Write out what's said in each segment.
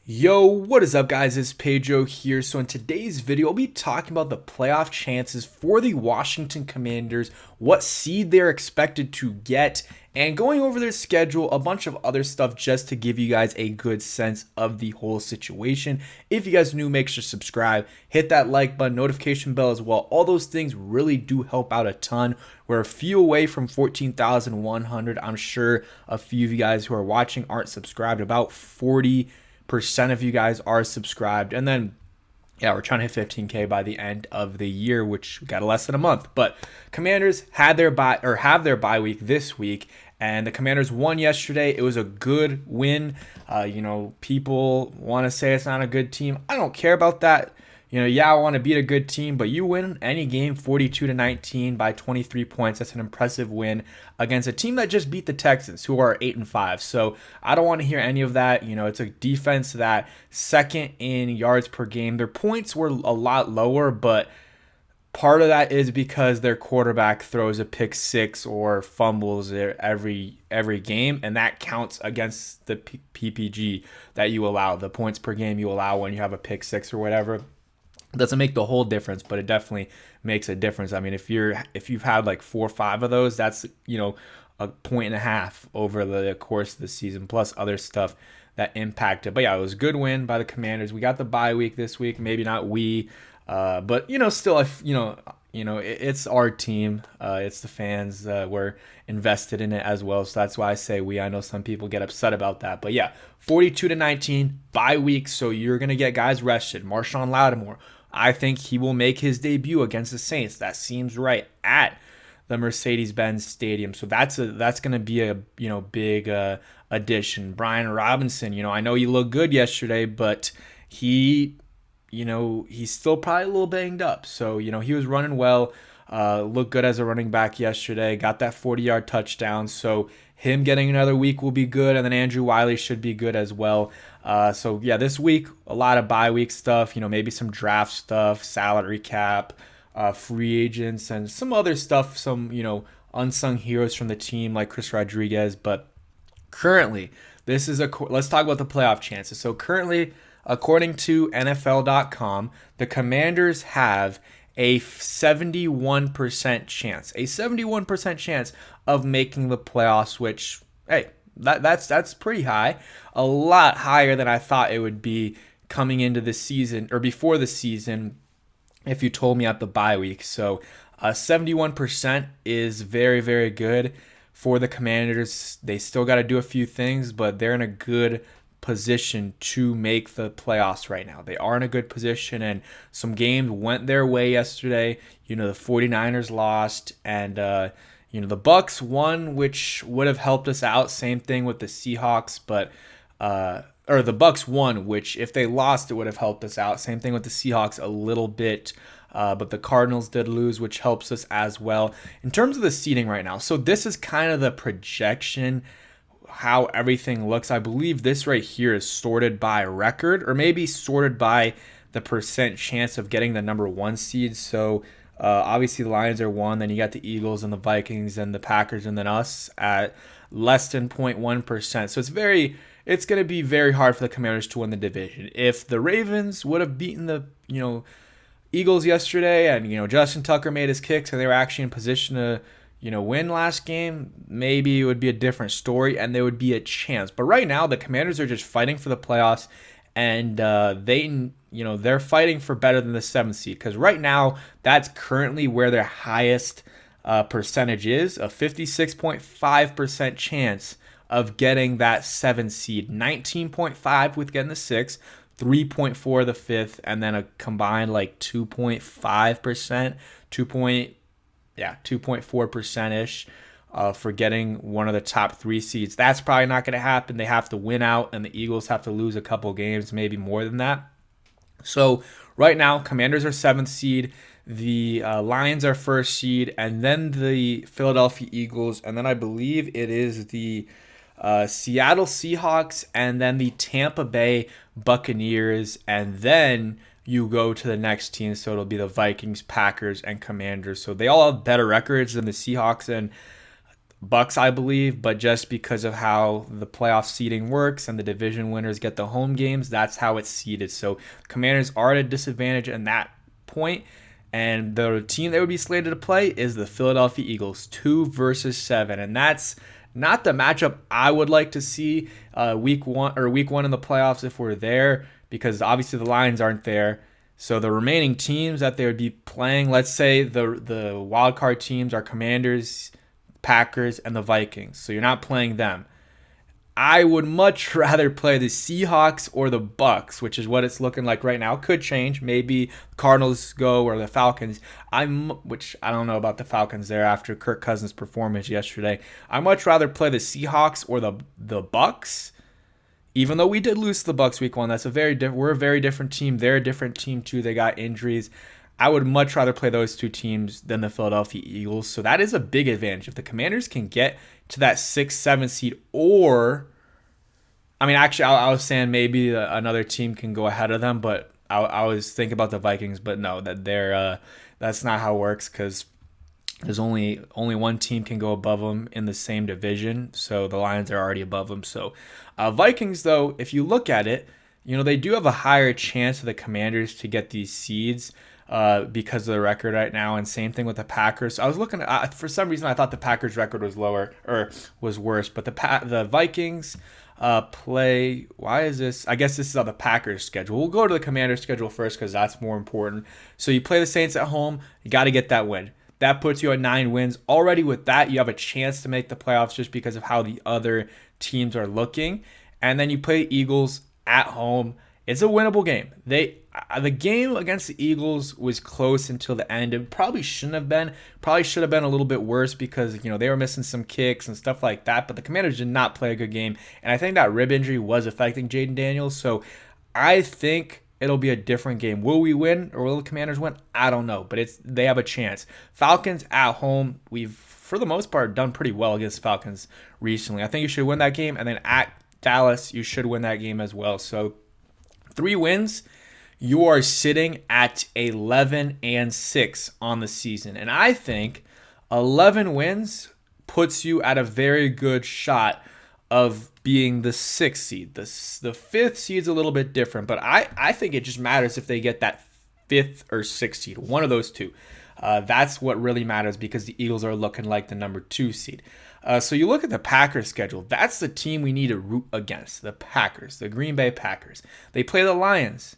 Yo, what is up guys? It's Pedro here. So in today's video, I'll be talking about the playoff chances for the Washington Commanders, what seed they're expected to get, and going over their schedule, a bunch of other stuff just to give you guys a good sense of the whole situation. If you guys are new, make sure to subscribe, hit that like button, notification bell as well. All those things really do help out a ton. We're a few away from 14,100. I'm sure a few of you guys who are watching aren't subscribed. About 40% of you guys are subscribed, and then we're trying to hit 15k by the end of the year, which we got less than a month. But Commanders had their have their bye week this week, and the Commanders won yesterday. It was a good win. People want to say it's not a good team. I don't care about that. I want to beat a good team, but you win any game 42-19 by 23 points. That's an impressive win against a team that just beat the Texans, who are 8-5. So I don't want to hear any of that. It's a defense that second in yards per game. Their points were a lot lower, but part of that is because their quarterback throws a pick six or fumbles every game, and that counts against the PPG that you allow, the points per game you allow when you have a pick six or whatever. It doesn't make the whole difference, but it definitely makes a difference. I mean, if you've had like 4 or 5 of those, that's a point and a half over the course of the season, plus other stuff that impacted. But yeah, it was a good win by the Commanders. We got the bye week this week. Maybe not but still, it's our team. It's the fans. We're invested in it as well. So that's why I say we. I know some people get upset about that, but yeah, 42-19 bye week. So you're gonna get guys rested. Marshawn Lattimore, I think he will make his debut against the Saints. That seems right at the Mercedes-Benz Stadium. So that's going to be a big addition. Brian Robinson, I know you looked good yesterday, but he's still probably a little banged up. So he was running well, looked good as a running back yesterday. Got that 40-yard touchdown. So him getting another week will be good, and then Andrew Wiley should be good as well. This week, a lot of bye week stuff, maybe some draft stuff, salary cap, free agents, and some other stuff, some, unsung heroes from the team like Chris Rodriguez. But currently, let's talk about the playoff chances. So currently, according to NFL.com, the Commanders have a 71% chance of making the playoffs, which, hey, that's pretty high. A lot higher than I thought it would be coming into the season or before the season if you told me at the bye week. So 71% is very, very good for the Commanders. They still got to do a few things, but they're in a good position to make the playoffs right now. They are in a good position, and some games went their way yesterday. The 49ers lost, and the Bucks won, which would have helped us out. Same thing with the Seahawks, or the Bucks won, which if they lost, it would have helped us out. Same thing with the Seahawks a little bit, but the Cardinals did lose, which helps us as well. In terms of the seeding right now, so this is kind of the projection, how everything looks. I believe this right here is sorted by record, or maybe sorted by the percent chance of getting the number 1 seed. So obviously the Lions are 1, then you got the Eagles and the Vikings and the Packers, and then us at less than 0.1%. So it's going to be very hard for the Commanders to win the division. If the Ravens would have beaten the Eagles yesterday, and Justin Tucker made his kicks and they were actually in position to win last game, maybe it would be a different story and there would be a chance. But right now, the Commanders are just fighting for the playoffs, and they're fighting for better than the 7th seed, because right now that's currently where their highest percentage is, a 56.5% chance of getting that 7th seed, 19.5 with getting the 6th, 3.4 the 5th, and then a combined like 2.5%, 2.4% ish for getting one of the top 3 seeds. That's probably not going to happen. They have to win out, and the Eagles have to lose a couple games, maybe more than that. So right now, Commanders are 7th seed. The Lions are 1st seed, and then the Philadelphia Eagles, and then I believe it is the Seattle Seahawks, and then the Tampa Bay Buccaneers, and then you go to the next team. So it'll be the Vikings, Packers, and Commanders. So they all have better records than the Seahawks, and Bucks, I believe, but just because of how the playoff seeding works and the division winners get the home games, that's how it's seeded. So Commanders are at a disadvantage in that point. And the team that would be slated to play is the Philadelphia Eagles, 2 versus 7, and that's not the matchup I would like to see week one in the playoffs if we're there, because obviously the Lions aren't there. So the remaining teams that they would be playing, let's say the wild card teams are Commanders, Packers, and the Vikings. So you're not playing them. I would much rather play the Seahawks or the Bucks, which is what it's looking like right now. Could change. Maybe Cardinals go or the Falcons. Which I don't know about the Falcons there after Kirk Cousins' performance yesterday. I'd much rather play the Seahawks or the Bucks. Even though we did lose to the Bucks week 1, we're a very different team. They're a different team too. They got injuries. I would much rather play those two teams than the Philadelphia Eagles. So that is a big advantage. If the Commanders can get to that 6-7 seed, or, I mean, actually, I was saying maybe another team can go ahead of them, but I was thinking about the Vikings, but no, that's not how it works, because there's only one team can go above them in the same division, so the Lions are already above them. So Vikings, though, if you look at it, they do have a higher chance of the Commanders to get these seeds because of the record right now, and same thing with the Packers. I was looking at, for some reason I thought the Packers record was lower or was worse, but the Vikings play. Why is this? I guess this is on the Packers schedule. We'll go to the Commanders schedule first because that's more important. So you play the Saints at home. You got to get that win. That puts you at 9 wins. Already with that, you have a chance to make the playoffs just because of how the other teams are looking. And then you play Eagles at home. It's a winnable game. The game against the Eagles was close until the end. It probably shouldn't have been. Probably should have been a little bit worse because they were missing some kicks and stuff like that. But the Commanders did not play a good game, and I think that rib injury was affecting Jaden Daniels. So I think it'll be a different game. Will we win or will the Commanders win? I don't know, but they have a chance. Falcons at home. We've, for the most part, done pretty well against the Falcons recently. I think you should win that game, and then at Dallas, you should win that game as well. So 3 wins, you are sitting at 11-6 on the season. And I think 11 wins puts you at a very good shot of being the 6th seed. The 5th seed's a little bit different, but I think it just matters if they get that 5th or 6th seed, one of those two. That's what really matters because the Eagles are looking like the number 2 seed. So you look at the Packers schedule. That's the team we need to root against, the Packers, the Green Bay Packers. They play the Lions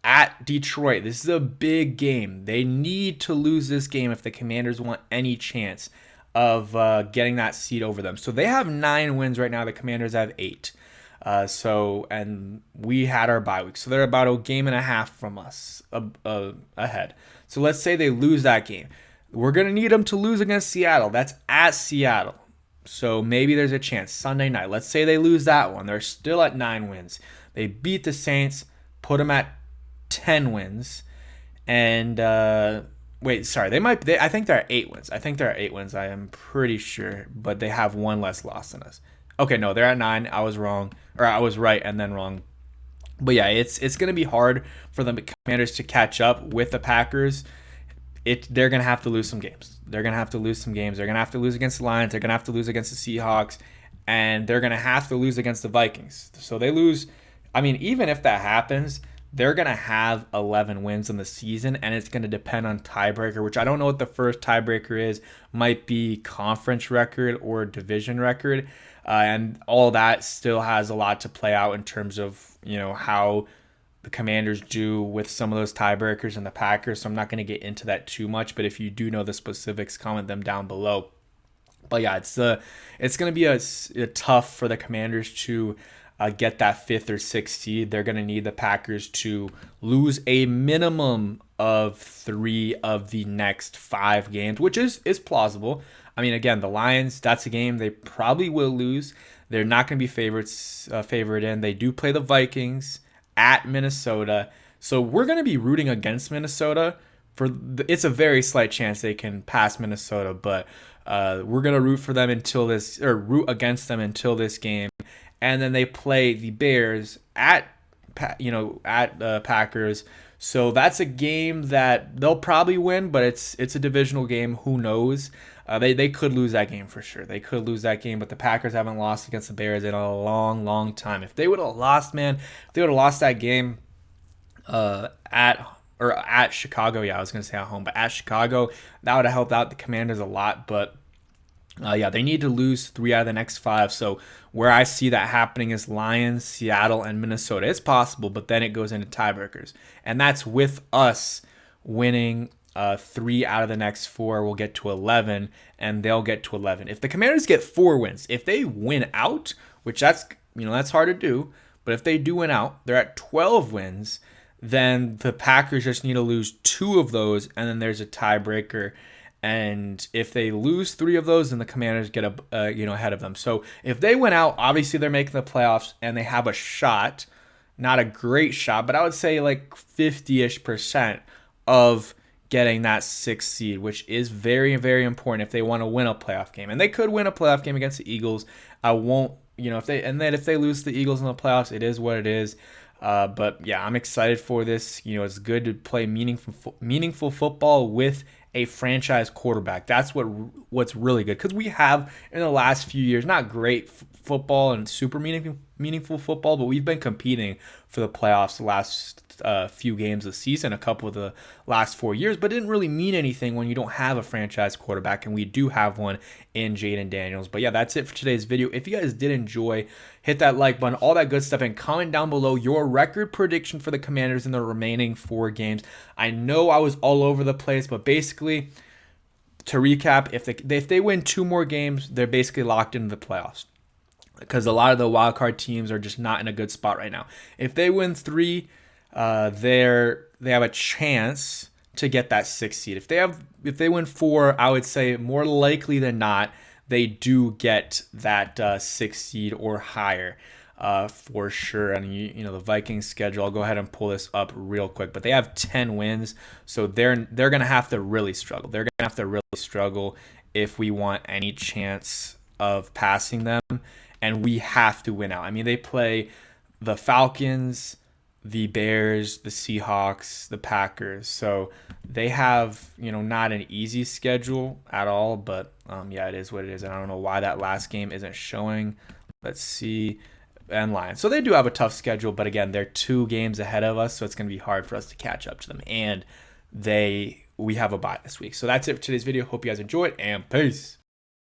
at Detroit. This is a big game. They need to lose this game if the Commanders want any chance of getting that seed over them. So they have 9 wins right now. The Commanders have 8. And we had our bye week. So they're about a game and a half from us ahead. So let's say they lose that game. We're going to need them to lose against Seattle. That's at Seattle. So maybe there's a chance. Sunday night, let's say they lose that one. They're still at 9 wins. They beat the Saints, put them at 10 wins. And I think they're at 8 wins. I am pretty sure, but they have 1 less loss than us. Okay, no, they're at 9. I was wrong, or I was right and then wrong. But yeah, it's going to be hard for the Commanders to catch up with the Packers. They're going to have to lose some games. They're going to have to lose against the Lions. They're going to have to lose against the Seahawks. And they're going to have to lose against the Vikings. So they lose. I mean, even if that happens, they're going to have 11 wins in the season. And it's going to depend on tiebreaker, which I don't know what the first tiebreaker is. Might be conference record or division record. And all that still has a lot to play out in terms of, how the Commanders do with some of those tiebreakers and the Packers. So I'm not going to get into that too much, but if you do know the specifics, comment them down below. But yeah, it's going to be a tough for the Commanders to get that 5th or 6th seed. They're going to need the Packers to lose a minimum of 3 of the next 5 games, which is plausible. I mean, again, the Lions, that's a game they probably will lose. They're not going to be favored in. They do play the Vikings at Minnesota. So we're going to be rooting against Minnesota. It's a very slight chance they can pass Minnesota, but we're going to root against them until this game. And then they play the Bears at Packers. So that's a game that they'll probably win, but it's a divisional game. Who knows? They could lose that game for sure. They could lose that game, but the Packers haven't lost against the Bears in a long, long time. If they would have lost, man, if they would have lost that game at Chicago, yeah, I was gonna say at home, but at Chicago, that would have helped out the Commanders a lot. But yeah, they need to lose 3 out of the next 5. So where I see that happening is Lions, Seattle, and Minnesota. It's possible, but then it goes into tiebreakers, and that's with us winning 3 out of the next 4. We'll get to 11, and they'll get to 11. If the Commanders get 4 wins, if they win out, which that's hard to do, but if they do win out, they're at 12 wins. Then the Packers just need to lose 2 of those, and then there's a tiebreaker. And if they lose 3 of those, then the Commanders get ahead of them. So if they win out, obviously they're making the playoffs and they have a shot, not a great shot, but I would say like 50-ish% of getting that 6th seed, which is very, very important if they want to win a playoff game. And they could win a playoff game against the Eagles. I won't, if they lose the Eagles in the playoffs, it is what it is. But yeah, I'm excited for this. It's good to play meaningful football with a franchise quarterback. That's what's really good, because we have in the last few years not great football and super meaningful football, but we've been competing for the playoffs the last few games of the season, a couple of the last 4 years, but it didn't really mean anything when you don't have a franchise quarterback, and we do have one in Jaden Daniels. But yeah, that's it for today's video. If you guys did enjoy, hit that like button, all that good stuff, and comment down below your record prediction for the Commanders in the remaining 4 games. I know I was all over the place, but basically, to recap, if they win 2 more games, they're basically locked into the playoffs, because a lot of the wildcard teams are just not in a good spot right now. If they win 3, they have a chance to get that 6th seed. If they win 4, I would say more likely than not they do get that 6th seed or higher for sure. And the Vikings schedule, I'll go ahead and pull this up real quick, but they have 10 wins, so they're gonna have to really struggle. They're gonna have to really struggle if we want any chance of passing them, and we have to win out. I mean, they play the Falcons, the Bears, the Seahawks, the Packers. So they have, not an easy schedule at all, but yeah, it is what it is. And I don't know why that last game isn't showing. Let's see. And Lions. So they do have a tough schedule, but again, they're 2 games ahead of us, so it's going to be hard for us to catch up to them. And we have a bye this week. So that's it for today's video. Hope you guys enjoyed, and peace.